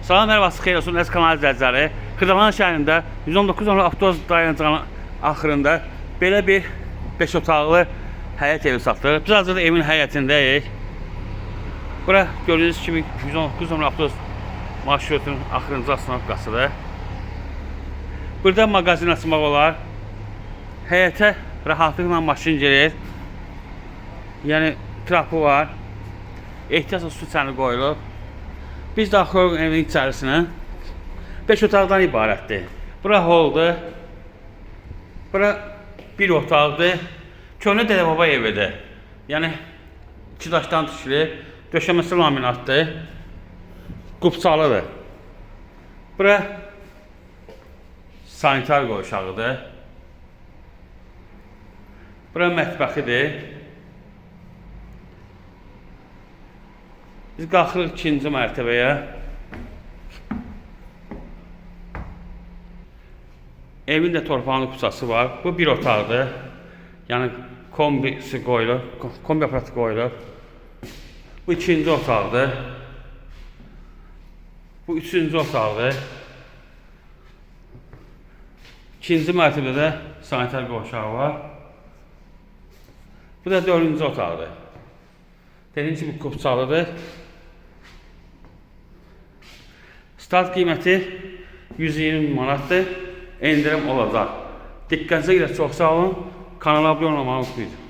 Salam, hər vaxt xeyir olsun, əziz kanal izləyiciləri. Xırdalan şəhərində 119 nömrəli avtobus dayanacağının axırında belə bir 5 otaqlı həyət evi satılır. Biz hazırda evin həyətindəyik. Bura gördüyünüz kimi 119 nömrəli avtobus marşrutunun axırıncı astanovkasıdır. Burada mağazin açmaq olar. Həyətə rahatlıqla maşın girir. Yəni trapı var. Ehtiyatla su çəni qoyulub. Biz daxil evin içərisinə 5 otaqdan ibarətdir. Bura holdur. Bura bir otaqdır. Köhnə Dədə Baba evidir. Yəni 2 daşdan tikilib. Döşəməsi laminatdır. Qubçalıdır. Bura sanitar qoğuşağıdır. Bura mətbəxidir. Biz qalxırıq 2-ci mərtəbəyə. Evin də torpağının kutsası var. Bu bir otaqdır. Yəni kombisi qoyulur. Kombi aparatı qoyulur. Bu 2-ci otaqdır. Bu 3-cü otaqdır. 2-ci mərtəbədə sanitar qoğuşağı var. Bu da 4-cü otaqdır. Dediyim kimi qubçalıdır. Start qiyməti 120 manatdır. Endirim olacaq. Diqqətinizə görə çox sağ olun. Kanala abunə olmağı unutmayın.